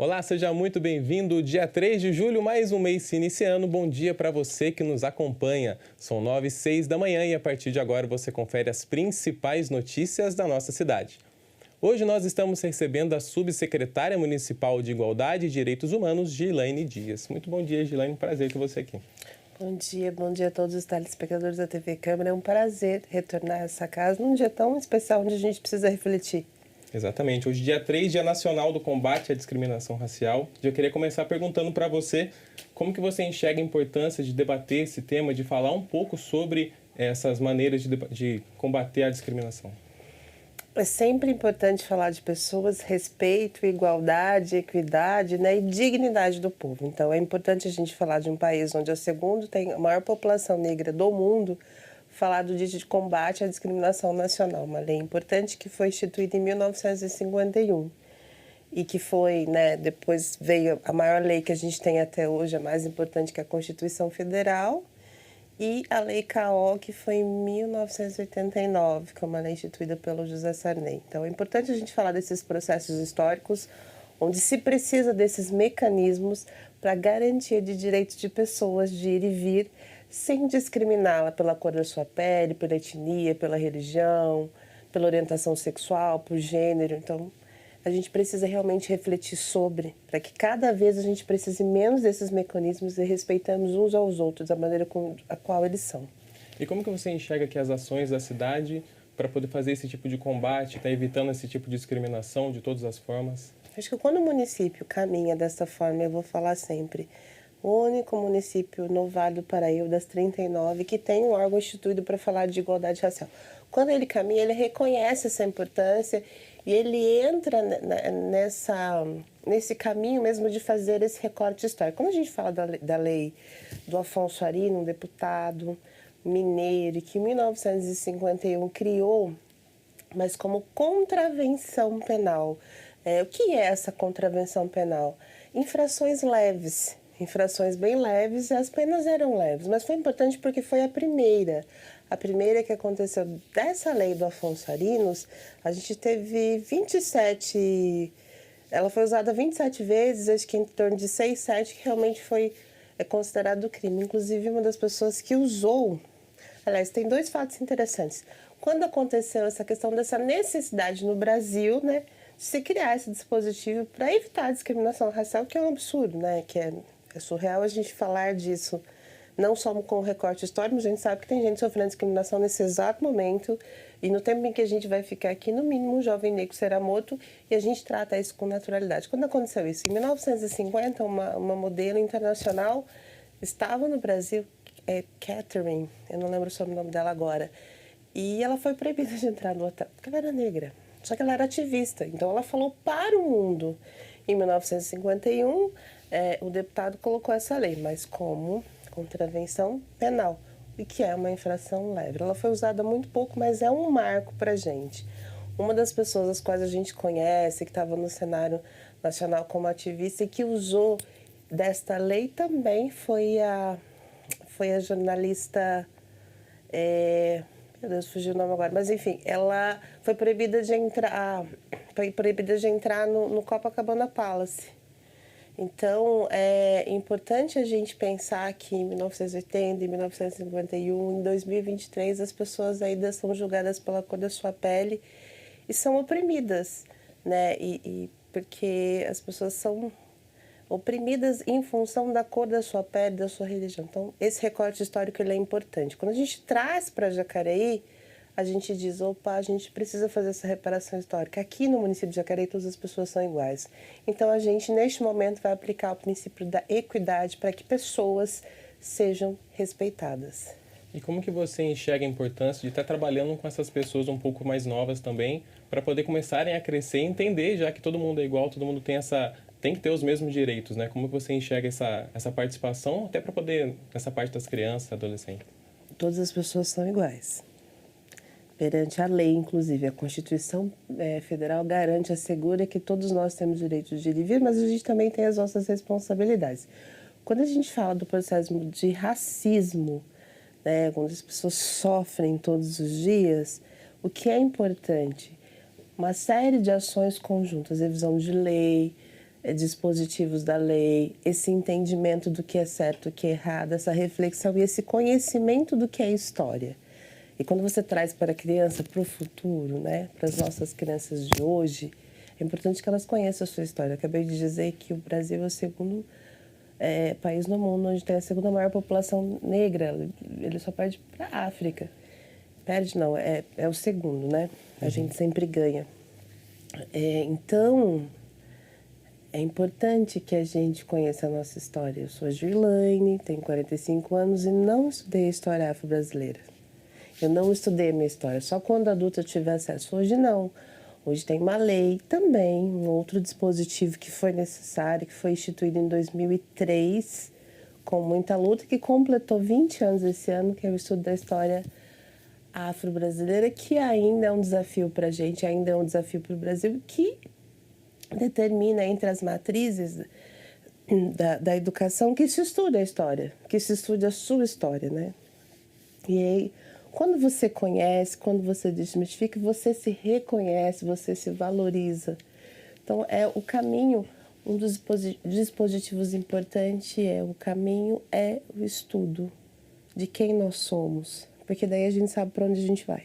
Olá, seja muito bem-vindo. Dia 3 de julho, mais um mês se iniciando. Bom dia para você que nos acompanha. São 9h06 da manhã e a partir de agora você confere as principais notícias da nossa cidade. Hoje nós estamos recebendo a subsecretária municipal de Igualdade e Direitos Humanos, Gilaine Dias. Muito bom dia, Gilaine. Prazer ter você aqui. Bom dia a todos os telespectadores da TV Câmara. É um prazer retornar a essa casa num dia tão especial onde a gente precisa refletir. Exatamente. Hoje, dia 3, Dia Nacional do Combate à Discriminação Racial. Eu queria começar perguntando para você como que você enxerga a importância de debater esse tema, de falar um pouco sobre essas maneiras de combater a discriminação. É sempre importante falar de pessoas, respeito, igualdade, equidade, né, e dignidade do povo. Então, é importante a gente falar de um país onde tem a maior população negra do mundo, falar do Dia de Combate à Discriminação Nacional, uma lei importante que foi instituída em 1951 e que foi, né, depois veio a maior lei que a gente tem até hoje, a mais importante, que é a Constituição Federal, e a Lei K.O., que foi em 1989, que é uma lei instituída pelo José Sarney. Então, é importante a gente falar desses processos históricos, onde se precisa desses mecanismos para garantia de direitos de pessoas de ir e vir, sem discriminá-la pela cor da sua pele, pela etnia, pela religião, pela orientação sexual, por gênero. Então, a gente precisa realmente refletir sobre, para que cada vez a gente precise menos desses mecanismos e respeitamos uns aos outros, da maneira com a qual eles são. E como que você enxerga que as ações da cidade para poder fazer esse tipo de combate, está evitando esse tipo de discriminação de todas as formas? Acho que quando o município caminha dessa forma, eu vou falar sempre, o único município no Vale do Paraíba, das 39, que tem um órgão instituído para falar de igualdade racial. Quando ele caminha, ele reconhece essa importância e ele entra nesse caminho mesmo de fazer esse recorte histórico. Quando a gente fala da lei do Afonso Arinos, um deputado mineiro, que em 1951 criou, mas como contravenção penal. O que é essa contravenção penal? Infrações leves. Infrações bem leves e as penas eram leves, mas foi importante porque foi a primeira que aconteceu dessa lei do Afonso Arinos. A gente teve 27, ela foi usada 27 vezes, acho que em torno de 6, 7 que realmente foi considerado crime. Inclusive, uma das pessoas que usou, aliás, tem dois fatos interessantes. Quando aconteceu essa questão dessa necessidade no Brasil, né, de se criar esse dispositivo para evitar a discriminação racial, que é um absurdo, né, que é surreal a gente falar disso, não só com o recorte histórico, mas a gente sabe que tem gente sofrendo discriminação nesse exato momento e no tempo em que a gente vai ficar aqui, no mínimo, um jovem negro será morto e a gente trata isso com naturalidade. Quando aconteceu isso? Em 1950, uma modelo internacional estava no Brasil, Catherine, eu não lembro o nome dela agora, e ela foi proibida de entrar no hotel, porque ela era negra. Só que ela era ativista, então ela falou para o mundo. Em 1951, o deputado colocou essa lei, mas como contravenção penal, e que é uma infração leve. Ela foi usada muito pouco, mas é um marco para a gente. Uma das pessoas as quais a gente conhece, que estava no cenário nacional como ativista e que usou desta lei também foi a jornalista... Meu Deus, fugiu o nome agora, mas enfim, ela foi proibida de entrar no Copacabana Palace. Então, é importante a gente pensar que em 1980, em 1951, em 2023, as pessoas ainda são julgadas pela cor da sua pele e são oprimidas, né? Porque as pessoas são oprimidas em função da cor da sua pele, da sua religião. Então, esse recorte histórico ele é importante. Quando a gente traz para Jacareí, a gente diz, opa, a gente precisa fazer essa reparação histórica. Aqui no município de Jacareí, todas as pessoas são iguais. Então, a gente, neste momento, vai aplicar o princípio da equidade para que pessoas sejam respeitadas. E como que você enxerga a importância de estar trabalhando com essas pessoas um pouco mais novas também, para poder começarem a crescer e entender, já que todo mundo é igual, todo mundo tem que ter os mesmos direitos, né? Como que você enxerga essa participação, até para poder, nessa parte das crianças, adolescentes? Todas as pessoas são iguais. Perante a lei, inclusive, a Constituição Federal garante, assegura que todos nós temos direito de ir e vir, mas a gente também tem as nossas responsabilidades. Quando a gente fala do processo de racismo, né, quando as pessoas sofrem todos os dias, o que é importante? Uma série de ações conjuntas, revisão de lei, dispositivos da lei, esse entendimento do que é certo, do que é errado, essa reflexão e esse conhecimento do que é história. E quando você traz para a criança, para o futuro, né, para as nossas crianças de hoje, é importante que elas conheçam a sua história. Eu acabei de dizer que o Brasil é o segundo país no mundo onde tem a segunda maior população negra. Ele só perde para a África. Perde não, é o segundo, né? A gente sempre ganha. Então, é importante que a gente conheça a nossa história. Eu sou a Juilane, tenho 45 anos e não estudei história afro-brasileira. Eu não estudei a minha história, só quando adulta eu tive acesso. Hoje não. Hoje tem uma lei também, um outro dispositivo que foi necessário, que foi instituído em 2003, com muita luta, que completou 20 anos esse ano, que é o estudo da história afro-brasileira, que ainda é um desafio para a gente, ainda é um desafio para o Brasil, que determina entre as matrizes da educação que se estuda a história, que se estude a sua história, né? E aí, quando você conhece, quando você desmistifica, você se reconhece, você se valoriza. Então, o caminho, um dos dispositivos importantes o caminho é o estudo de quem nós somos, porque daí a gente sabe para onde a gente vai.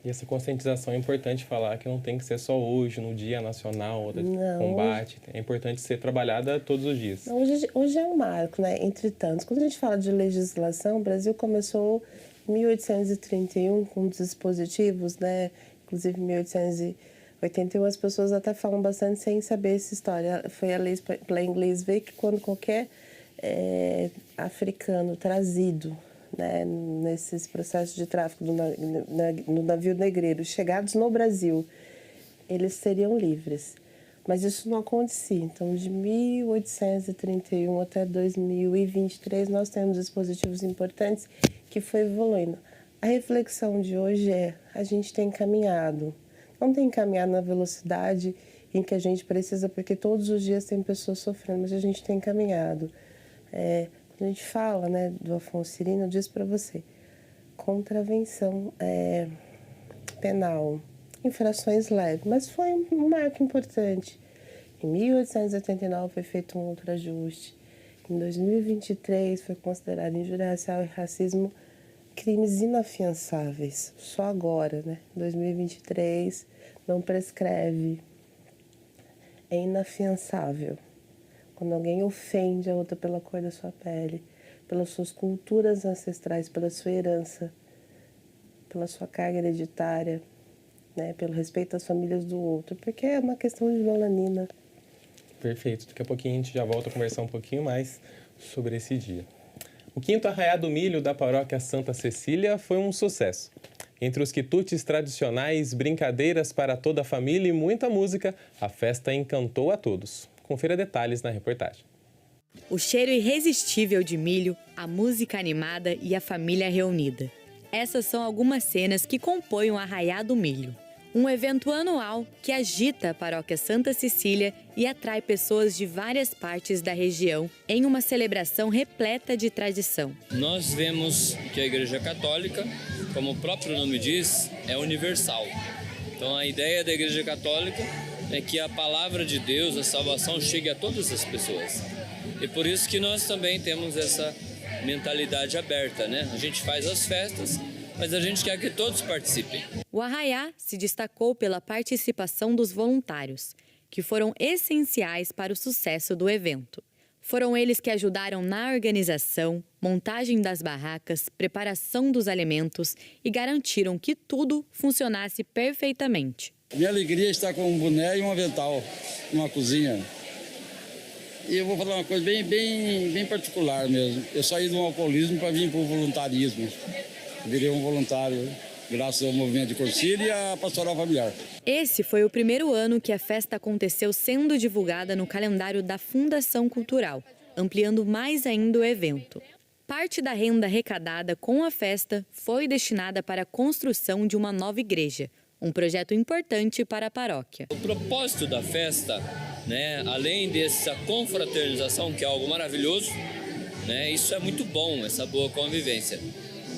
E essa conscientização é importante falar que não tem que ser só hoje, no Dia Nacional do Combate. É importante ser trabalhada todos os dias. Não, hoje é um marco, né? Entre tantos. Quando a gente fala de legislação, o Brasil começou em 1831 com dispositivos, né? Inclusive em 1881 as pessoas até falam bastante sem saber essa história. Foi a lei para inglês ver que quando qualquer africano trazido, né, nesses processos de tráfico no navio negreiro, chegados no Brasil, eles seriam livres. Mas isso não acontecia. Então, de 1831 até 2023, nós temos dispositivos importantes que foi evoluindo. A reflexão de hoje a gente tem caminhado. Não tem caminhado na velocidade em que a gente precisa, porque todos os dias tem pessoas sofrendo, mas a gente tem caminhado. Quando a gente fala, né, do Afonso Cirino, eu disse para você, contravenção penal, infrações leves, mas foi um marco importante. Em 1889 foi feito um outro ajuste. Em 2023 foi considerado injúria racial e racismo crimes inafiançáveis. Só agora, né? 2023 não prescreve. É inafiançável. Quando alguém ofende a outra pela cor da sua pele, pelas suas culturas ancestrais, pela sua herança, pela sua carga hereditária, né, pelo respeito às famílias do outro, porque é uma questão de melanina. Perfeito. Daqui a pouquinho a gente já volta a conversar um pouquinho mais sobre esse dia. O 5º Arraiá do Milho da paróquia Santa Cecília foi um sucesso. Entre os quitutes tradicionais, brincadeiras para toda a família e muita música, a festa encantou a todos. Confira detalhes na reportagem. O cheiro irresistível de milho, a música animada e a família reunida. Essas são algumas cenas que compõem o Arraiá do Milho. Um evento anual que agita a paróquia Santa Cecília e atrai pessoas de várias partes da região em uma celebração repleta de tradição. Nós vemos que a Igreja Católica, como o próprio nome diz, é universal. Então a ideia da Igreja Católica é que a palavra de Deus, a salvação, chegue a todas as pessoas. E por isso que nós também temos essa mentalidade aberta, né? A gente faz as festas, mas a gente quer que todos participem. O Arraiá se destacou pela participação dos voluntários, que foram essenciais para o sucesso do evento. Foram eles que ajudaram na organização, montagem das barracas, preparação dos alimentos e garantiram que tudo funcionasse perfeitamente. Minha alegria é estar com um boné e um avental numa cozinha. E eu vou falar uma coisa bem particular mesmo. Eu saí do alcoolismo para vir para o voluntarismo. Virei um voluntário graças ao movimento de Concílio e à pastoral familiar. Esse foi o primeiro ano que a festa aconteceu sendo divulgada no calendário da Fundação Cultural, ampliando mais ainda o evento. Parte da renda arrecadada com a festa foi destinada para a construção de uma nova igreja, um projeto importante para a paróquia. O propósito da festa, né, além dessa confraternização, que é algo maravilhoso, né, isso é muito bom, essa boa convivência.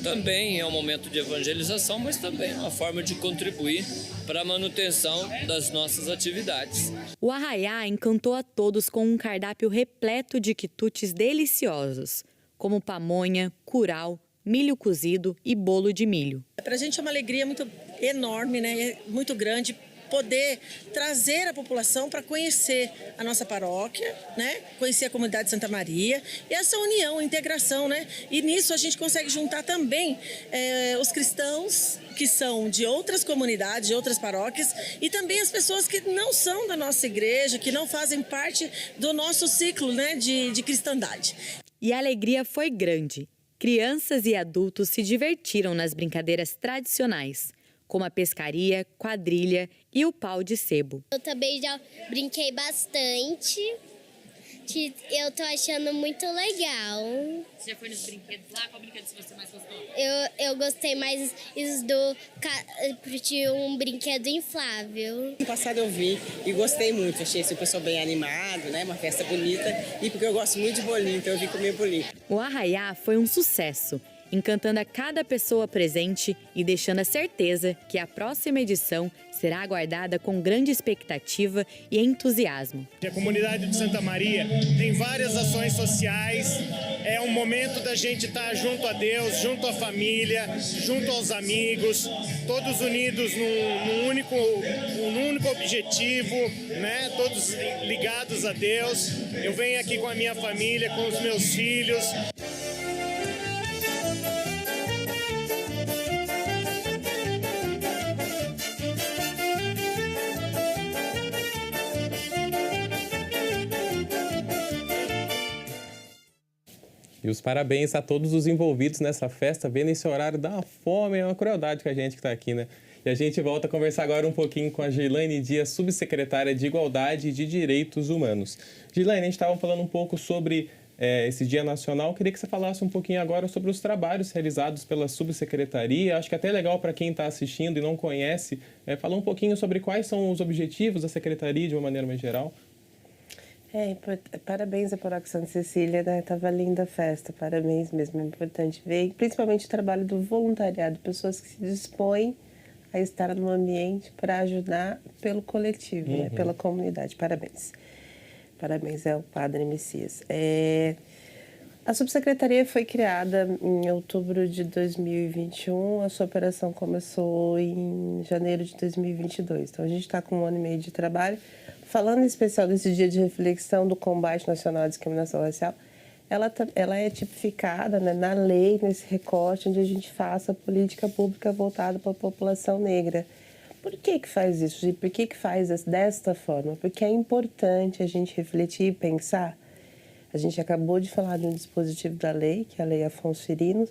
também é um momento de evangelização, mas também é uma forma de contribuir para a manutenção das nossas atividades. O arraiá encantou a todos com um cardápio repleto de quitutes deliciosos, como pamonha, curau, milho cozido e bolo de milho. Para a gente é uma alegria muito enorme, né? Muito grande poder trazer a população para conhecer a nossa paróquia, né? Conhecer a comunidade de Santa Maria e essa união, a integração, né? E nisso a gente consegue juntar também os cristãos que são de outras comunidades, de outras paróquias e também as pessoas que não são da nossa igreja, que não fazem parte do nosso ciclo, né? de cristandade. E a alegria foi grande. Crianças e adultos se divertiram nas brincadeiras tradicionais, como a pescaria, quadrilha e o pau de sebo. Eu também já brinquei bastante. Eu tô achando muito legal. Você já foi nos brinquedos lá? Qual brinquedo você mais gostou? Eu gostei mais de um brinquedo inflável. No passado eu vi e gostei muito. Achei esse pessoal bem animado, né? Uma festa bonita. E porque eu gosto muito de bolinho, então eu vim comer bolinho. O arraiá foi um sucesso, encantando a cada pessoa presente e deixando a certeza que a próxima edição será aguardada com grande expectativa e entusiasmo. A comunidade de Santa Maria tem várias ações sociais, é um momento da gente estar junto a Deus, junto à família, junto aos amigos, todos unidos num único objetivo, né? Todos ligados a Deus. Eu venho aqui com a minha família, com os meus filhos. E os parabéns a todos os envolvidos nessa festa. Vendo esse horário dá uma fome, é uma crueldade com a gente que está aqui, né? E a gente volta a conversar agora um pouquinho com a Geilane Dias, subsecretária de Igualdade e de Direitos Humanos. Geilane, a gente estava falando um pouco sobre esse Dia Nacional. Queria que você falasse um pouquinho agora sobre os trabalhos realizados pela subsecretaria. Acho que é até legal para quem está assistindo e não conhece, falar um pouquinho sobre quais são os objetivos da secretaria de uma maneira mais geral. Parabéns à Paróquia Santa Cecília, né? Tava linda a festa, parabéns mesmo, é importante ver, principalmente o trabalho do voluntariado, pessoas que se dispõem a estar no ambiente para ajudar pelo coletivo, né? Pela comunidade, parabéns. Parabéns ao Padre Messias. A subsecretaria foi criada em outubro de 2021, a sua operação começou em janeiro de 2022, então a gente está com 1 ano e meio de trabalho. Falando em especial desse dia de reflexão do combate nacional à discriminação racial, ela é tipificada, né, na lei, nesse recorte, onde a gente faça política pública voltada para a população negra. Por que faz isso? E por que faz desta forma? Porque é importante a gente refletir e pensar. A gente acabou de falar de um dispositivo da lei, que é a Lei Afonso Cyrinos,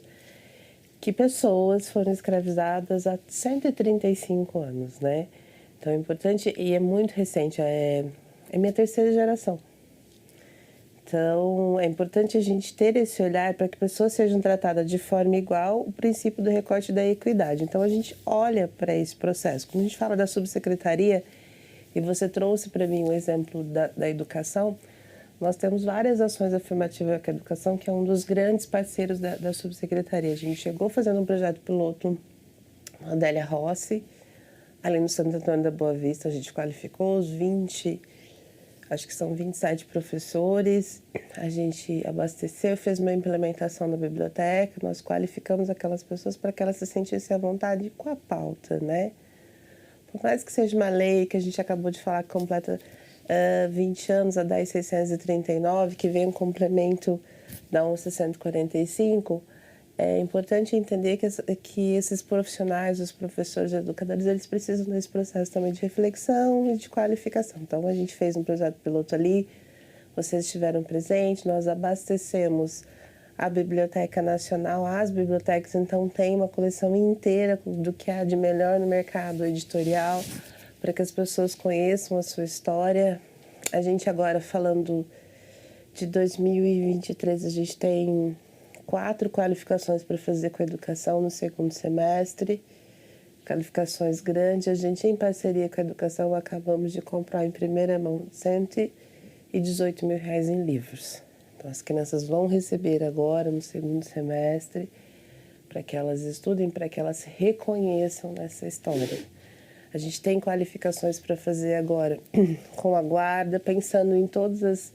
que pessoas foram escravizadas há 135 anos, né? Então é importante, e é muito recente, é minha 3ª geração. Então é importante a gente ter esse olhar para que pessoas sejam tratadas de forma igual, o princípio do recorte da equidade. Então a gente olha para esse processo. Quando a gente fala da subsecretaria, e você trouxe para mim o exemplo da educação, nós temos várias ações afirmativas com a educação, que é um dos grandes parceiros da subsecretaria. A gente chegou fazendo um projeto piloto na Adélia Rossi, ali no Santo Antônio da Boa Vista. A gente qualificou os 20, acho que são 27 professores, a gente abasteceu, fez uma implementação na biblioteca, nós qualificamos aquelas pessoas para que elas se sentissem à vontade com a pauta, né? Por mais que seja uma lei que a gente acabou de falar que completa 20 anos, a 10.639, que vem um complemento da 11.145, é importante entender que esses profissionais, os professores, os educadores, eles precisam desse processo também de reflexão e de qualificação. Então, a gente fez um projeto piloto ali, vocês estiveram presentes, nós abastecemos a Biblioteca Nacional, as bibliotecas, então tem uma coleção inteira do que há de melhor no mercado editorial, para que as pessoas conheçam a sua história. A gente agora, falando de 2023, a gente tem 4 qualificações para fazer com a educação no 2º semestre, qualificações grandes. A gente, em parceria com a educação, acabamos de comprar em primeira mão R$118 mil em livros. Então, as crianças vão receber agora, no 2º semestre, para que elas estudem, para que elas se reconheçam nessa história. A gente tem qualificações para fazer agora com a guarda, pensando em todas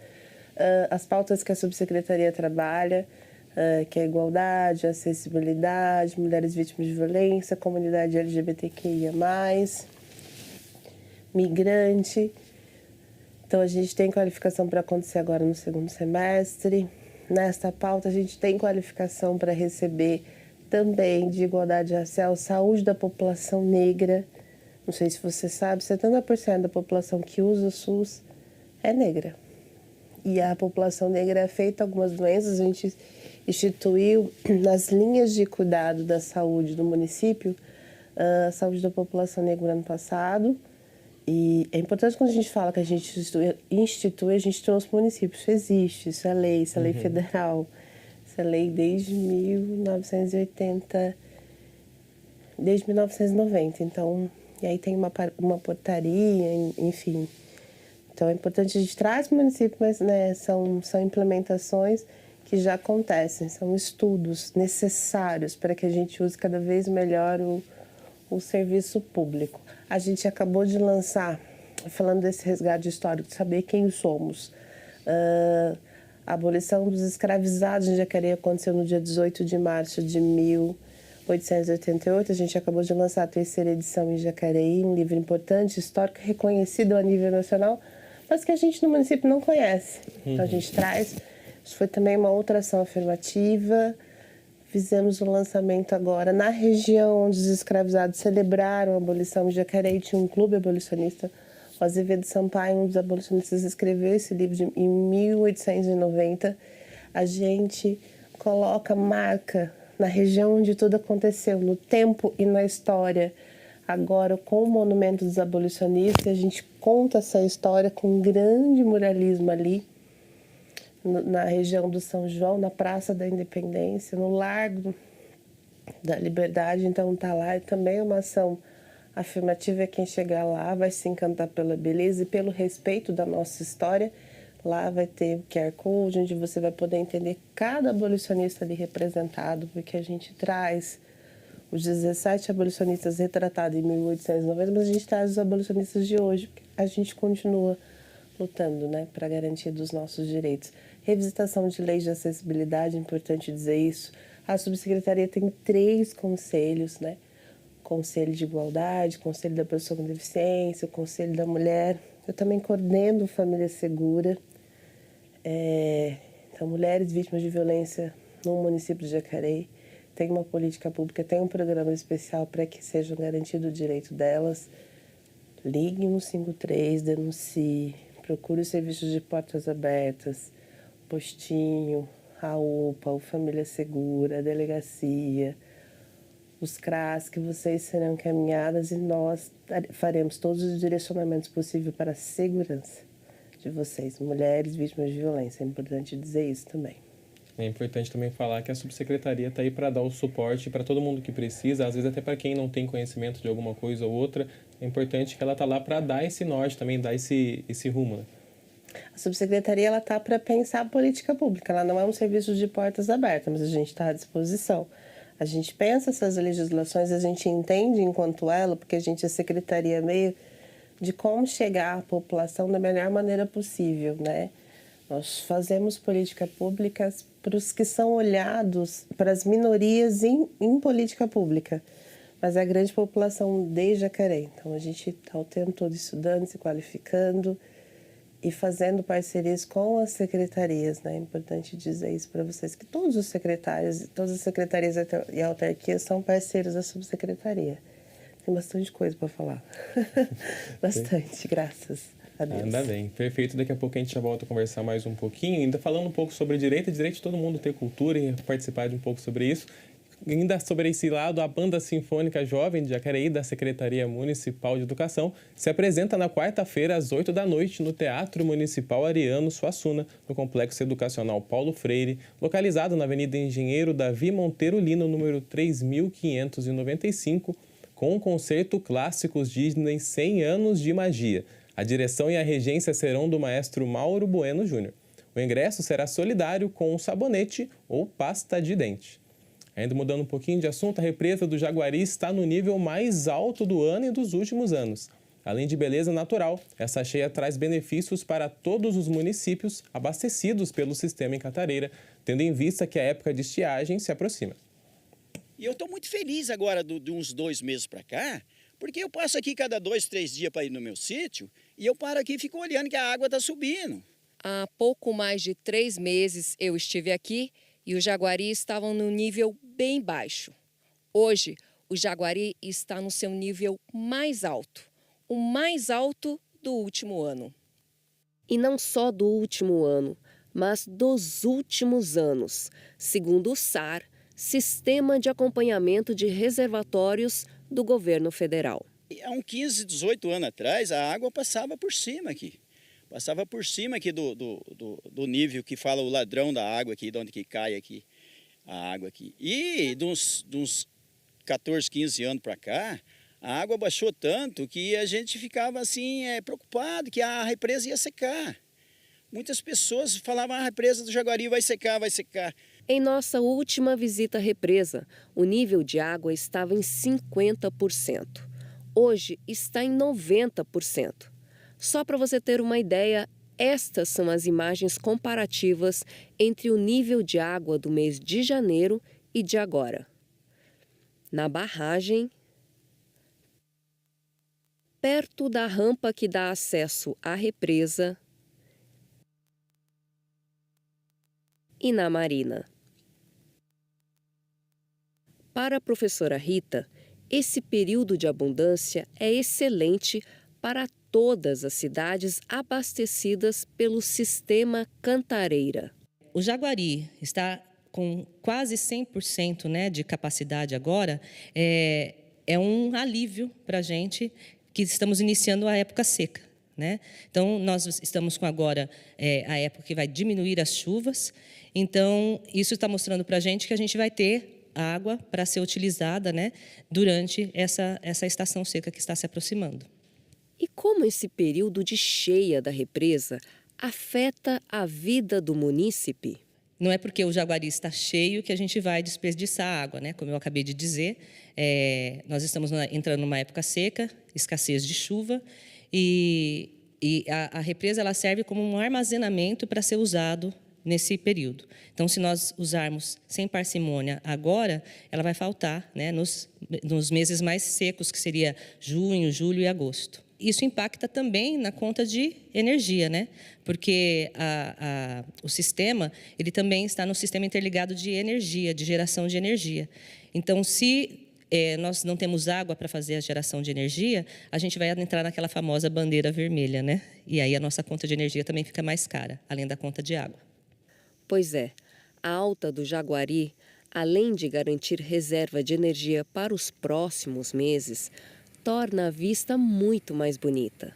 as pautas que a subsecretaria trabalha, que é a igualdade, a acessibilidade, mulheres vítimas de violência, comunidade LGBTQIA+, migrante. Então, a gente tem qualificação para acontecer agora no segundo semestre. Nesta pauta, a gente tem qualificação para receber também de igualdade racial, saúde da população negra. Não sei se você sabe, 70% da população que usa o SUS é negra. E a população negra é afeta algumas doenças. A gente instituiu nas linhas de cuidado da saúde do município a saúde da população negra no ano passado. E é importante quando a gente fala que a gente institui, a gente trouxe municípios. Isso existe, isso é lei federal. Isso é lei desde 1980, desde 1990. Então, e aí tem uma portaria, enfim. Então, é importante, a gente traz para o município, mas né, são implementações que já acontecem, são estudos necessários para que a gente use cada vez melhor o serviço público. A gente acabou de lançar, falando desse resgate histórico, de saber quem somos. A abolição dos escravizados em Jacareí aconteceu no dia 18 de março de 1888. A gente acabou de lançar a 3ª edição em Jacareí, um livro importante, histórico, reconhecido a nível nacional, mas que a gente no município não conhece. Então a gente traz. Isso foi também uma outra ação afirmativa. Fizemos o lançamento agora na região onde os escravizados celebraram a abolição. Em Jacareí tinha um clube abolicionista. O Azevedo Sampaio, um dos abolicionistas, escreveu esse livro em 1890. A gente coloca marca na região onde tudo aconteceu, no tempo e na história. Agora, com o Monumento dos Abolicionistas, a gente conta essa história com um grande muralismo ali, na região do São João, na Praça da Independência, no Largo da Liberdade. Então, tá lá. E também é uma ação afirmativa. Quem chegar lá vai se encantar pela beleza e pelo respeito da nossa história. Lá vai ter o QR Code, onde você vai poder entender cada abolicionista ali representado, porque a gente traz os 17 abolicionistas retratados em 1890, mas a gente traz os abolicionistas de hoje, porque a gente continua lutando, né, para a garantia dos nossos direitos. Revisitação de leis de acessibilidade, é importante dizer isso. A subsecretaria tem 3 conselhos, né? Conselho de Igualdade, Conselho da Pessoa com Deficiência, o Conselho da Mulher. Eu também coordeno Família Segura. Então, mulheres vítimas de violência no município de Jacareí. Tem uma política pública, tem um programa especial para que seja garantido o direito delas. Ligue 153, denuncie, procure os serviços de portas abertas, postinho, a UPA, o Família Segura, a delegacia, os CRAS, que vocês serão encaminhadas e nós faremos todos os direcionamentos possíveis para a segurança de vocês, mulheres vítimas de violência. É importante dizer isso também. É importante também falar que a subsecretaria está aí para dar o suporte para todo mundo que precisa, às vezes até para quem não tem conhecimento de alguma coisa ou outra. É importante que ela está lá para dar esse norte também, dar esse rumo, né? A subsecretaria está para pensar a política pública. Ela não é um serviço de portas abertas, mas a gente está à disposição. A gente pensa essas legislações, a gente entende enquanto ela, porque a gente é secretaria meio de como chegar à população da melhor maneira possível, né? Nós fazemos política pública para os que são olhados, para as minorias em política pública, mas a grande população de Jacareí. Então, a gente está o tempo todo estudando, se qualificando e fazendo parcerias com as secretarias, né? É importante dizer isso para vocês, que todos os secretários, todas as secretarias e autarquias são parceiros da subsecretaria. Tem bastante coisa para falar. Bastante, graças a Deus. Ainda bem, perfeito. Daqui a pouco a gente já volta a conversar mais um pouquinho, ainda falando um pouco sobre direito de todo mundo ter cultura e participar de um pouco sobre isso. Ainda sobre esse lado, a Banda Sinfônica Jovem de Jacareí, da Secretaria Municipal de Educação, se apresenta na quarta-feira, às 20h, no Teatro Municipal Ariano Suassuna, no Complexo Educacional Paulo Freire, localizado na Avenida Engenheiro Davi Monteiro Lino, número 3595, com o concerto Clássicos Disney 100 Anos de Magia. A direção e a regência serão do maestro Mauro Bueno Júnior. O ingresso será solidário com um sabonete ou pasta de dente. Ainda mudando um pouquinho de assunto, a represa do Jaguari está no nível mais alto do ano e dos últimos anos. Além de beleza natural, essa cheia traz benefícios para todos os municípios abastecidos pelo sistema em Cantareira, tendo em vista que a época de estiagem se aproxima. E eu estou muito feliz agora de uns 2 meses para cá, porque eu passo aqui cada 2, 3 dias para ir no meu sítio e eu paro aqui e fico olhando que a água está subindo. Há pouco mais de 3 meses eu estive aqui e os Jaguari estavam no nível bem baixo. Hoje, o Jaguari está no seu nível mais alto, o mais alto do último ano. E não só do último ano, mas dos últimos anos, segundo o SAR, Sistema de Acompanhamento de Reservatórios do Governo Federal. Há uns 15, 18 anos atrás, a água passava por cima aqui. Passava por cima aqui do nível que fala o ladrão da água aqui, de onde que cai aqui a água aqui. E de uns 14, 15 anos para cá, a água baixou tanto que a gente ficava assim preocupado que a represa ia secar. Muitas pessoas falavam, a represa do Jaguari vai secar, vai secar. Em nossa última visita à represa, o nível de água estava em 50%. Hoje está em 90%. Só para você ter uma ideia, estas são as imagens comparativas entre o nível de água do mês de janeiro e de agora. Na barragem, perto da rampa que dá acesso à represa, e na marina. Para a professora Rita, esse período de abundância é excelente para todas as cidades abastecidas pelo sistema Cantareira. O Jaguari está com quase 100%, né, de capacidade agora. É um alívio para a gente que estamos iniciando a época seca, né? Então, nós estamos com agora a época que vai diminuir as chuvas. Então, isso está mostrando para a gente que a gente vai ter água para ser utilizada, né, durante essa estação seca que está se aproximando. E como esse período de cheia da represa afeta a vida do munícipe? Não é porque o Jaguari está cheio que a gente vai desperdiçar água, né? Como eu acabei de dizer, nós estamos entrando numa época seca, escassez de chuva, e a represa ela serve como um armazenamento para ser usado nesse período. Então, se nós usarmos sem parcimônia agora, ela vai faltar, né, nos meses mais secos, que seria junho, julho e agosto. Isso impacta também na conta de energia, né? Porque o sistema ele também está no sistema interligado de energia, de geração de energia. Então, se nós não temos água para fazer a geração de energia, a gente vai entrar naquela famosa bandeira vermelha, né? E aí a nossa conta de energia também fica mais cara, além da conta de água. Pois é, a alta do Jaguari, além de garantir reserva de energia para os próximos meses, torna a vista muito mais bonita.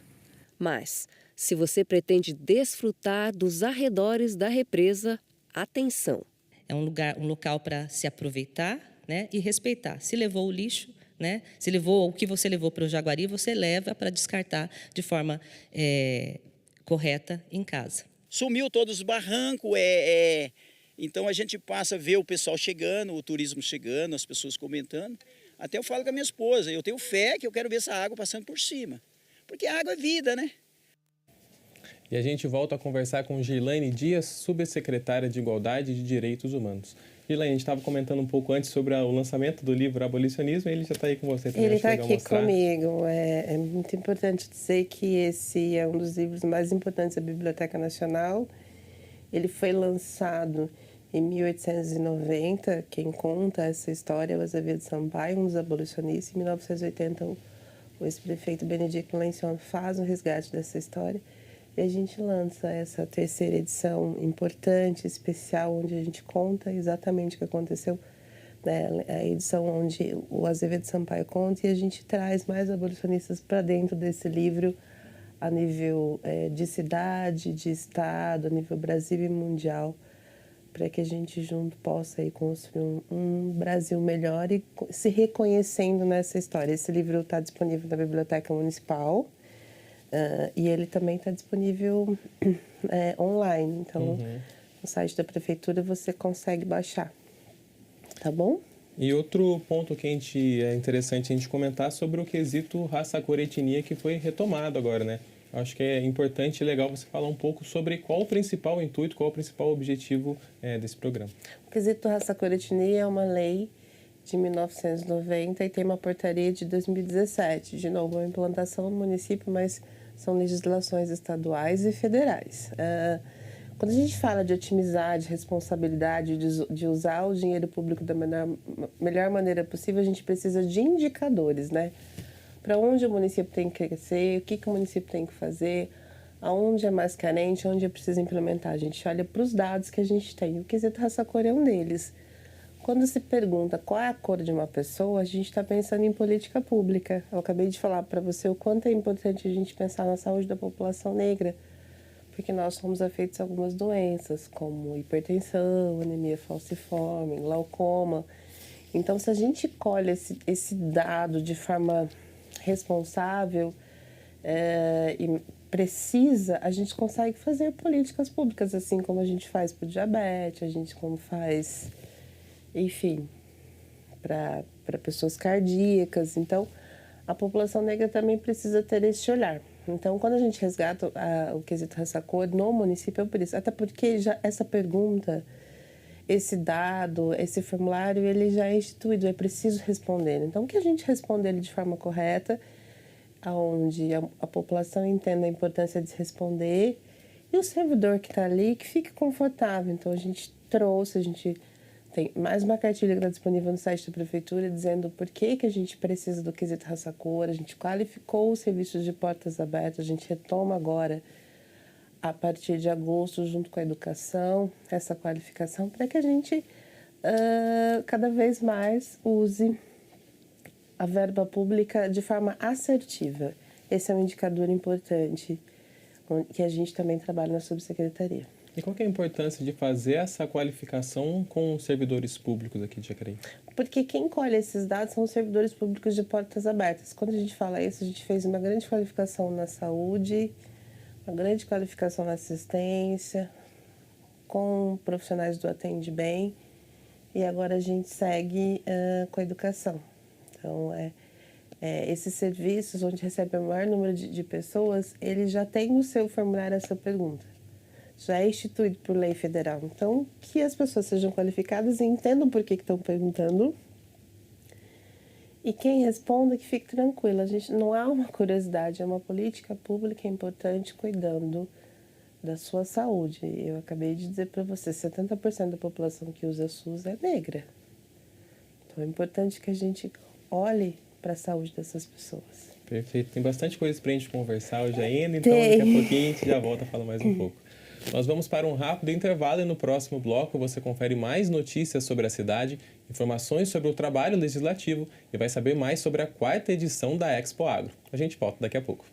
Mas, se você pretende desfrutar dos arredores da represa, atenção! É um local para se aproveitar, né, e respeitar. Se levou o lixo, né, se levou o que você levou para o Jaguari, você leva para descartar de forma correta em casa. Sumiu todos os barrancos, então a gente passa a ver o pessoal chegando, o turismo chegando, as pessoas comentando. Até eu falo com a minha esposa, eu tenho fé que eu quero ver essa água passando por cima. Porque a água é vida, né? E a gente volta a conversar com Girlane Dias, subsecretária de Igualdade e de Direitos Humanos. Girlane, a gente estava comentando um pouco antes sobre o lançamento do livro Abolicionismo, e ele já está aí com você também. Ele está aqui comigo. É muito importante dizer que esse é um dos livros mais importantes da Biblioteca Nacional. Ele foi lançado em 1890. Quem conta essa história é o Azevedo Sampaio, um dos abolicionistas. Em 1980, o ex-prefeito Benedito Lencioni faz um resgate dessa história. E a gente lança essa terceira edição importante, especial, onde a gente conta exatamente o que aconteceu, né? A edição onde o Azevedo Sampaio conta, e a gente traz mais abolicionistas para dentro desse livro, a nível de cidade, de estado, a nível Brasil e mundial, para que a gente junto possa aí construir um Brasil melhor e se reconhecendo nessa história. Esse livro está disponível na Biblioteca Municipal, e ele também está disponível online. Então, no site da Prefeitura você consegue baixar. Tá bom? E outro ponto que é interessante a gente comentar sobre o quesito raça, cor, etnia, que foi retomado agora, né? Acho que é importante e legal você falar um pouco sobre qual o principal intuito, qual o principal objetivo desse programa. O quesito raça, cor, etnia é uma lei de 1990 e tem uma portaria de 2017. De novo, uma implantação no município, mas são legislações estaduais e federais. Quando a gente fala de otimizar, de responsabilidade, de usar o dinheiro público da melhor maneira possível, a gente precisa de indicadores, né? Para onde o município tem que crescer, o que o município tem que fazer, aonde é mais carente, onde é preciso implementar. A gente olha para os dados que a gente tem. O quesito raça-cor é um deles. Quando se pergunta qual é a cor de uma pessoa, a gente está pensando em política pública. Eu acabei de falar para você o quanto é importante a gente pensar na saúde da população negra, porque nós somos afetos a algumas doenças, como hipertensão, anemia falciforme, glaucoma. Então, se a gente colhe esse dado de forma responsável e precisa, a gente consegue fazer políticas públicas, assim como a gente faz para o diabetes, a gente como faz, enfim, para pessoas cardíacas. Então, a população negra também precisa ter esse olhar. Então, quando a gente resgata o quesito raça-cor no município, é por isso. Até porque já essa pergunta, esse dado, esse formulário, ele já é instituído, é preciso responder. Então, que a gente responda ele de forma correta, onde a população entenda a importância de responder e o servidor que está ali que fique confortável. Então, a gente tem mais uma cartilha que está disponível no site da Prefeitura dizendo por que a gente precisa do quesito raça-cor. A gente qualificou os serviços de portas abertas, a gente retoma agora, a partir de agosto, junto com a educação, essa qualificação, para que a gente cada vez mais use a verba pública de forma assertiva. Esse é um indicador importante que a gente também trabalha na subsecretaria. E qual que é a importância de fazer essa qualificação com os servidores públicos aqui de Jacareí? Porque quem colhe esses dados são os servidores públicos de portas abertas. Quando a gente fala isso, a gente fez uma grande qualificação na saúde, uma grande qualificação na assistência, com profissionais do Atende Bem, e agora a gente segue com a educação. Então, esses serviços, onde recebe o maior número de pessoas, ele já tem no seu formulário essa pergunta. Já é instituído por lei federal. Então, que as pessoas sejam qualificadas e entendam por que estão perguntando. E quem responda, que fique tranquilo. A gente não é uma curiosidade, é uma política pública importante cuidando da sua saúde. Eu acabei de dizer para você, 70% da população que usa SUS é negra. Então, é importante que a gente olhe para a saúde dessas pessoas. Perfeito. Tem bastante coisa para a gente conversar hoje ainda, então daqui a pouquinho a gente já volta a falar mais um pouco. Nós vamos para um rápido intervalo e no próximo bloco você confere mais notícias sobre a cidade, informações sobre o trabalho legislativo e vai saber mais sobre a 4ª edição da Expo Agro. A gente volta daqui a pouco.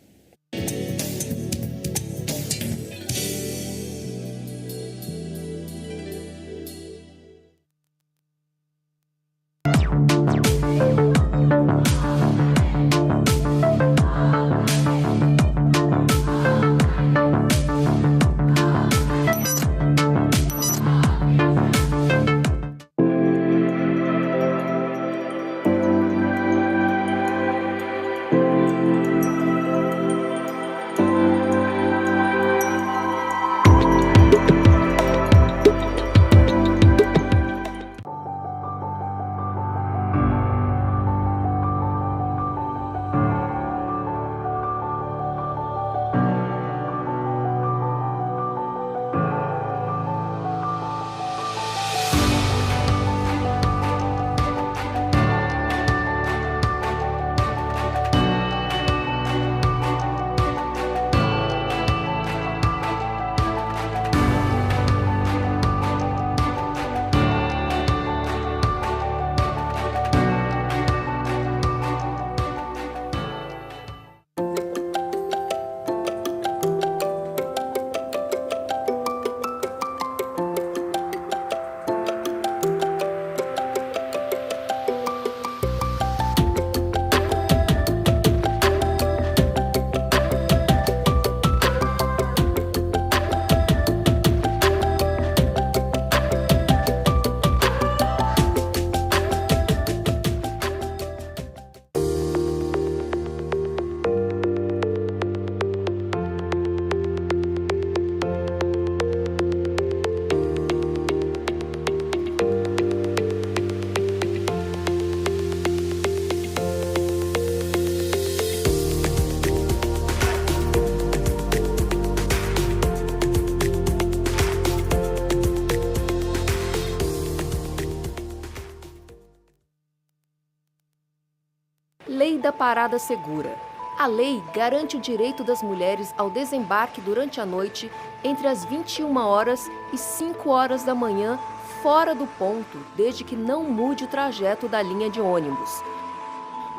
Lei da Parada Segura. A lei garante o direito das mulheres ao desembarque durante a noite entre as 21 horas e 5 horas da manhã, fora do ponto, desde que não mude o trajeto da linha de ônibus.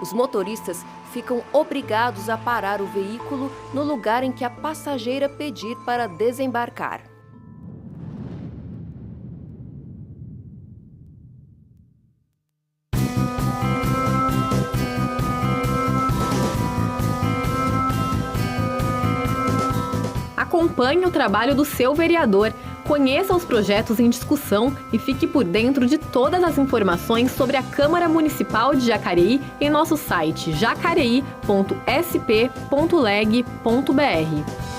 Os motoristas ficam obrigados a parar o veículo no lugar em que a passageira pedir para desembarcar. Acompanhe o trabalho do seu vereador, conheça os projetos em discussão e fique por dentro de todas as informações sobre a Câmara Municipal de Jacareí em nosso site jacareí.sp.leg.br.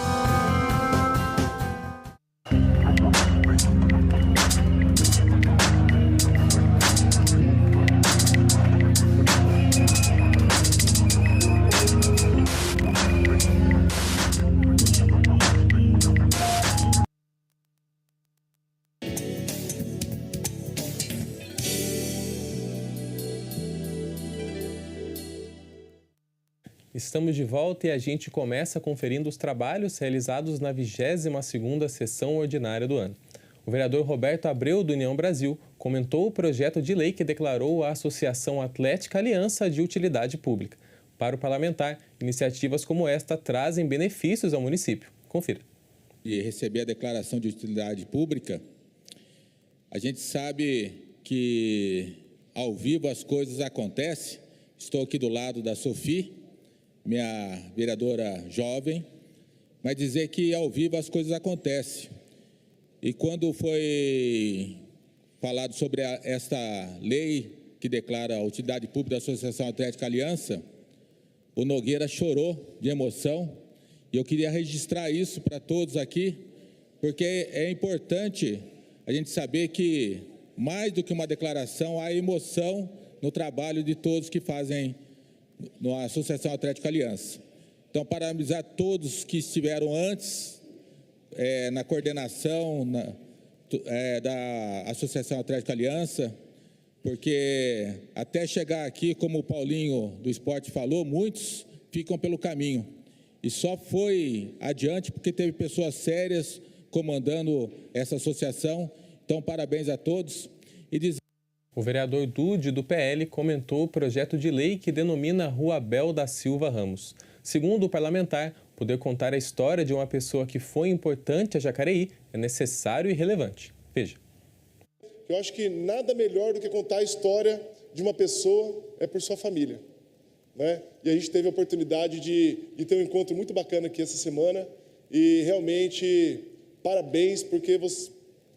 Estamos de volta e a gente começa conferindo os trabalhos realizados na 22ª sessão ordinária do ano. O vereador Roberto Abreu, do União Brasil, comentou o projeto de lei que declarou a Associação Atlética Aliança de Utilidade Pública. Para o parlamentar, iniciativas como esta trazem benefícios ao município. Confira. E receber a declaração de utilidade pública, a gente sabe que ao vivo as coisas acontecem. Estou aqui do lado da Sophie, minha vereadora jovem, mas dizer que ao vivo as coisas acontecem. E quando foi falado sobre esta lei que declara a utilidade pública da Associação Atlética Aliança, o Nogueira chorou de emoção, e eu queria registrar isso para todos aqui, porque é importante a gente saber que, mais do que uma declaração, há emoção no trabalho de todos que fazem na Associação Atlética Aliança. Então, parabenizar todos que estiveram antes na coordenação da Associação Atlética Aliança, porque até chegar aqui, como o Paulinho do Esporte falou, muitos ficam pelo caminho. E só foi adiante porque teve pessoas sérias comandando essa associação. Então, parabéns a todos. O vereador Dude, do PL, comentou o projeto de lei que denomina a Rua Abel da Silva Ramos. Segundo o parlamentar, poder contar a história de uma pessoa que foi importante a Jacareí é necessário e relevante. Veja. Eu acho que nada melhor do que contar a história de uma pessoa é por sua família, né? E a gente teve a oportunidade de ter um encontro muito bacana aqui essa semana e realmente parabéns, porque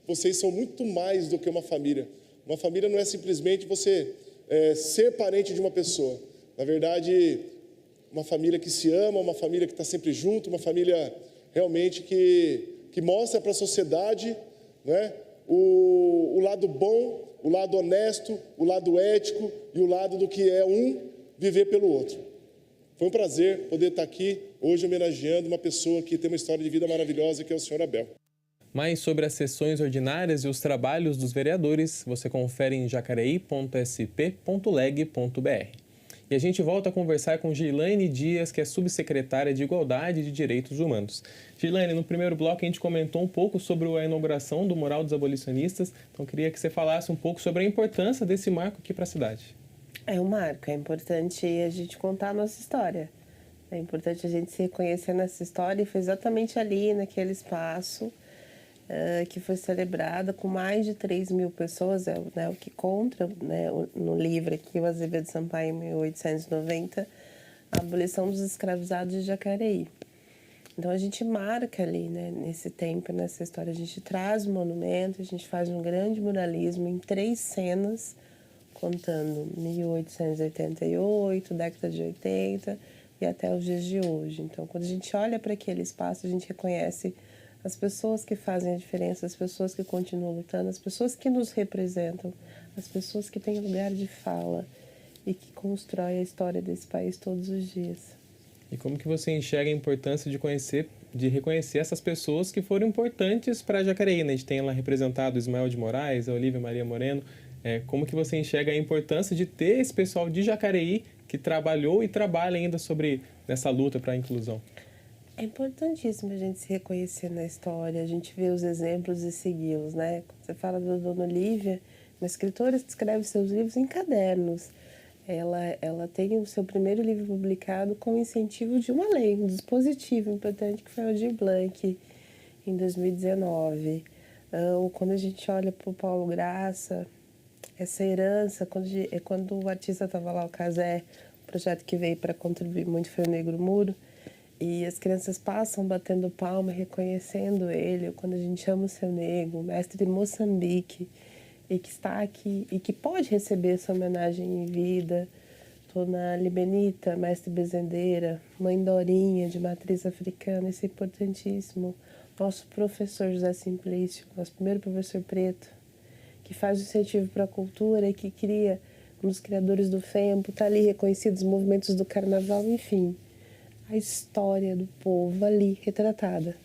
vocês são muito mais do que uma família. Uma família não é simplesmente você ser parente de uma pessoa. Na verdade, uma família que se ama, uma família que está sempre junto, uma família realmente que mostra para a sociedade, né, o lado bom, o lado honesto, o lado ético e o lado do que é viver pelo outro. Foi um prazer poder estar aqui hoje homenageando uma pessoa que tem uma história de vida maravilhosa, que é o senhor Abel. Mais sobre as sessões ordinárias e os trabalhos dos vereadores, você confere em jacareí.sp.leg.br. E a gente volta a conversar com Girlane Dias, que é subsecretária de Igualdade e de Direitos Humanos. Girlane, no primeiro bloco a gente comentou um pouco sobre a inauguração do Mural dos Abolicionistas, então queria que você falasse um pouco sobre a importância desse marco aqui para a cidade. É um marco, é importante a gente contar a nossa história. É importante a gente se reconhecer nessa história e foi exatamente ali, naquele espaço, que foi celebrada com mais de 3.000 pessoas, né, o que conta, né, no livro aqui, o Azevedo Sampaio, em 1890, a abolição dos escravizados de Jacareí. Então, a gente marca ali, né, nesse tempo, nessa história, a gente traz o monumento, a gente faz um grande muralismo em 3 cenas, contando 1888, década de 80 e até os dias de hoje. Então, quando a gente olha para aquele espaço, a gente reconhece as pessoas que fazem a diferença, as pessoas que continuam lutando, as pessoas que nos representam, as pessoas que têm lugar de fala e que constroem a história desse país todos os dias. E como que você enxerga a importância de reconhecer essas pessoas que foram importantes para Jacareí, né? A gente tem lá representado Ismael de Moraes, a Olívia Maria Moreno. Como que você enxerga a importância de ter esse pessoal de Jacareí que trabalhou e trabalha ainda nessa luta para a inclusão. É importantíssimo a gente se reconhecer na história, a gente ver os exemplos e segui-los, né? Quando você fala da Dona Olívia, uma escritora que escreve seus livros em cadernos. Ela tem o seu primeiro livro publicado com incentivo de uma lei, um dispositivo importante, que foi o Aldir Blanc, em 2019. Quando a gente olha para o Paulo Graça, essa herança, quando o artista estava lá, o Casé, o projeto que veio para contribuir muito foi o Negro Muro, e as crianças passam batendo palma, reconhecendo ele, quando a gente ama o Seu Negro, mestre de Moçambique, e que está aqui, e que pode receber essa homenagem em vida. Dona Libenita, mestre bezendeira, mãe Dorinha, de matriz africana, isso é importantíssimo. Nosso professor José Simplício, nosso primeiro professor preto, que faz o incentivo para a cultura e que cria, um dos criadores do FEMPO, está ali reconhecido os movimentos do carnaval, enfim. A história do povo ali retratada.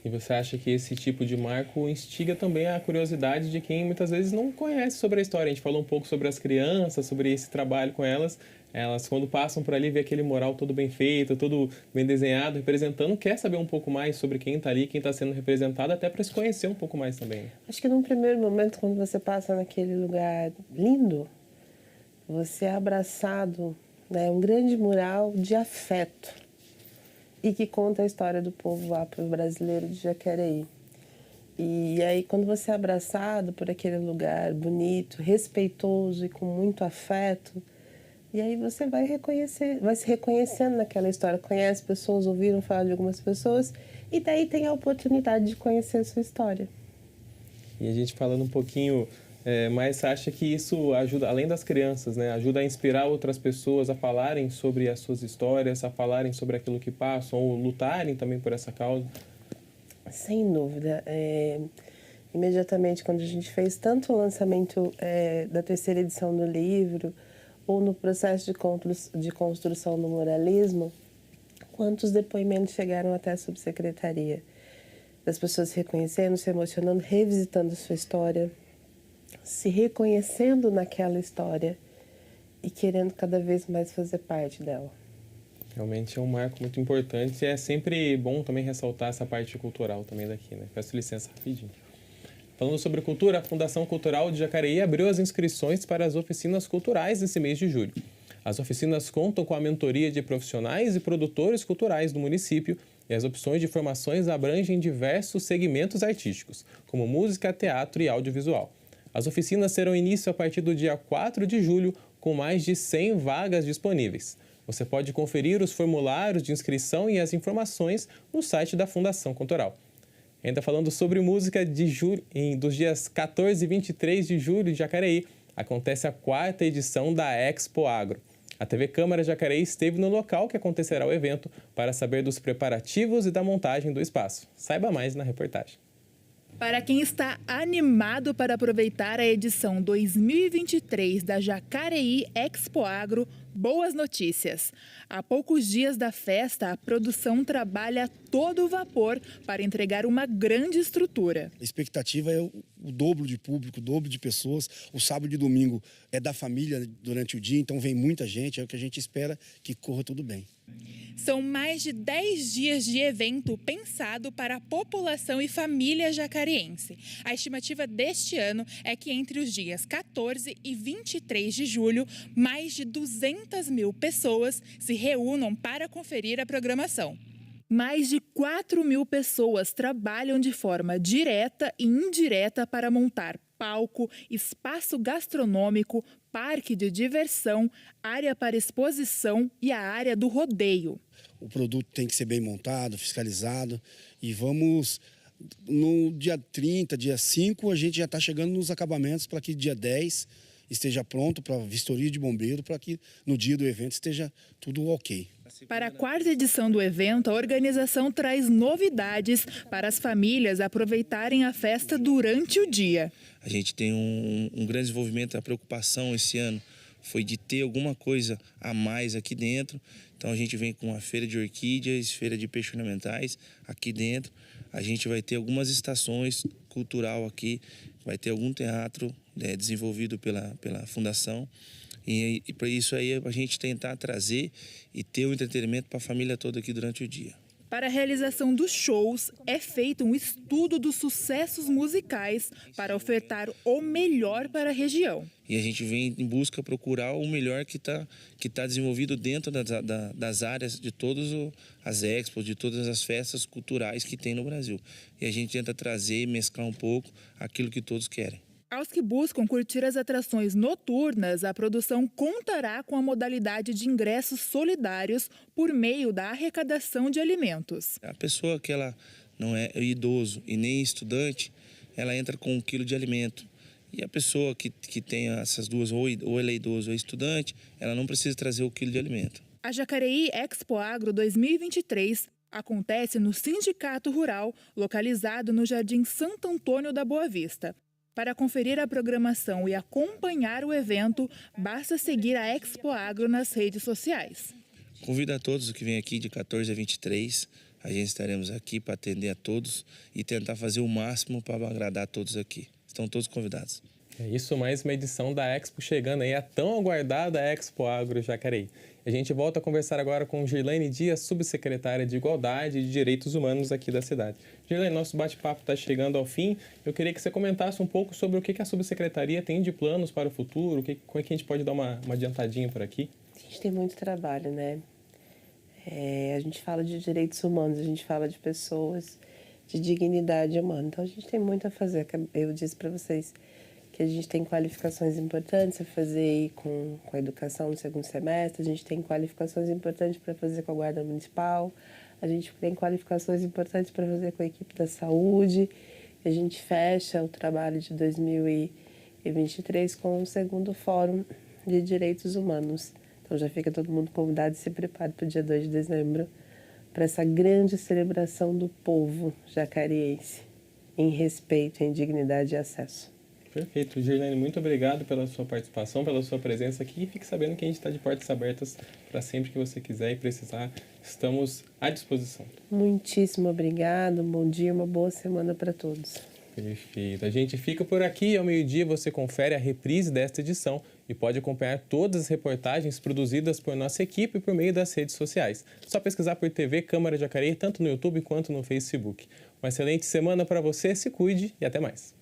E você acha que esse tipo de marco instiga também a curiosidade de quem muitas vezes não conhece sobre a história? A gente falou um pouco sobre as crianças, sobre esse trabalho com elas. Elas, quando passam por ali, vê aquele mural todo bem feito, todo bem desenhado, representando, quer saber um pouco mais sobre quem está ali, quem está sendo representado, até para se conhecer um pouco mais também. Acho que num primeiro momento, quando você passa naquele lugar lindo, você é abraçado, né, um grande mural de afeto e que conta a história do povo afro-brasileiro de Jacareí. E aí, quando você é abraçado por aquele lugar bonito, respeitoso e com muito afeto, e aí você vai se reconhecendo naquela história, conhece pessoas, ouviram falar de algumas pessoas, e daí tem a oportunidade de conhecer a sua história. E a gente falando um pouquinho, mas você acha que isso ajuda, além das crianças, né, ajuda a inspirar outras pessoas a falarem sobre as suas histórias, a falarem sobre aquilo que passam, ou lutarem também por essa causa? Sem dúvida. Imediatamente, quando a gente fez tanto o lançamento da 3ª edição do livro, ou no processo de construção do muralismo, quantos depoimentos chegaram até a subsecretaria? Das pessoas se reconhecendo, se emocionando, revisitando sua história, se reconhecendo naquela história e querendo cada vez mais fazer parte dela. Realmente é um marco muito importante e é sempre bom também ressaltar essa parte cultural também daqui, né? Peço licença rapidinho. Falando sobre cultura, a Fundação Cultural de Jacareí abriu as inscrições para as oficinas culturais nesse mês de julho. As oficinas contam com a mentoria de profissionais e produtores culturais do município e as opções de formações abrangem diversos segmentos artísticos, como música, teatro e audiovisual. As oficinas terão início a partir do dia 4 de julho, com mais de 100 vagas disponíveis. Você pode conferir os formulários de inscrição e as informações no site da Fundação Cultural. Ainda falando sobre música, dos dias 14 e 23 de julho, em Jacareí, acontece a 4ª edição da Expo Agro. A TV Câmara Jacareí esteve no local que acontecerá o evento para saber dos preparativos e da montagem do espaço. Saiba mais na reportagem. Para quem está animado para aproveitar a edição 2023 da Jacareí Expo Agro, boas notícias. Há poucos dias da festa, a produção trabalha a todo vapor para entregar uma grande estrutura. A expectativa é o dobro de público, o dobro de pessoas. O sábado e domingo é da família durante o dia, então vem muita gente, é o que a gente espera que corra tudo bem. São mais de 10 dias de evento pensado para a população e família jacareense. A estimativa deste ano é que entre os dias 14 e 23 de julho, mais de 200 mil pessoas se reúnam para conferir a programação. Mais de 4 mil pessoas trabalham de forma direta e indireta para montar palco, espaço gastronômico, parque de diversão, área para exposição e a área do rodeio. O produto tem que ser bem montado, fiscalizado e vamos, no dia 30, dia 5, a gente já está chegando nos acabamentos para que dia 10 esteja pronto para vistoria de bombeiro, para que no dia do evento esteja tudo ok. Para a 4ª edição do evento, a organização traz novidades para as famílias aproveitarem a festa durante o dia. A gente tem um grande desenvolvimento, a preocupação esse ano foi de ter alguma coisa a mais aqui dentro. Então a gente vem com uma feira de orquídeas, feira de peixes ornamentais aqui dentro. A gente vai ter algumas estações cultural aqui, vai ter algum teatro desenvolvido pela Fundação. E para isso aí a gente tentar trazer e ter o entretenimento para a família toda aqui durante o dia. Para a realização dos shows, é feito um estudo dos sucessos musicais para ofertar o melhor para a região. E a gente vem em busca procurar o melhor que tá desenvolvido dentro das áreas de todas as expos, de todas as festas culturais que tem no Brasil. E a gente tenta trazer e mesclar um pouco aquilo que todos querem. Aos que buscam curtir as atrações noturnas, a produção contará com a modalidade de ingressos solidários por meio da arrecadação de alimentos. A pessoa que ela não é idoso e nem estudante, ela entra com 1 quilo de alimento. E a pessoa que tem essas duas, ou ela é idoso ou é estudante, ela não precisa trazer 1 quilo de alimento. A Jacareí Expo Agro 2023 acontece no Sindicato Rural, localizado no Jardim Santo Antônio da Boa Vista. Para conferir a programação e acompanhar o evento, basta seguir a Expo Agro nas redes sociais. Convido a todos que vêm aqui de 14 a 23. A gente estaremos aqui para atender a todos e tentar fazer o máximo para agradar a todos aqui. Estão todos convidados. É isso, mais uma edição da Expo chegando aí, a tão aguardada Expo Agro Jacareí. A gente volta a conversar agora com Girlane Dias, subsecretária de Igualdade e de Direitos Humanos aqui da cidade. Girlane, nosso bate-papo está chegando ao fim. Eu queria que você comentasse um pouco sobre o que a subsecretaria tem de planos para o futuro, como é que a gente pode dar uma adiantadinha por aqui? A gente tem muito trabalho, né? A gente fala de direitos humanos, a gente fala de pessoas, de dignidade humana. Então, a gente tem muito a fazer. Eu disse para vocês que a gente tem qualificações importantes a fazer aí com a educação no segundo semestre, a gente tem qualificações importantes para fazer com a Guarda Municipal, a gente tem qualificações importantes para fazer com a equipe da saúde, e a gente fecha o trabalho de 2023 com o segundo Fórum de Direitos Humanos. Então já fica todo mundo convidado e se prepare para o dia 2 de dezembro, para essa grande celebração do povo jacariense, em respeito, em dignidade e acesso. Perfeito. Girlane, muito obrigado pela sua participação, pela sua presença aqui. E fique sabendo que a gente está de portas abertas para sempre que você quiser e precisar. Estamos à disposição. Muitíssimo obrigado. Um bom dia, uma boa semana para todos. Perfeito. A gente fica por aqui. Ao meio-dia você confere a reprise desta edição e pode acompanhar todas as reportagens produzidas por nossa equipe por meio das redes sociais. Só pesquisar por TV Câmara de Jacareí, tanto no YouTube quanto no Facebook. Uma excelente semana para você, se cuide e até mais.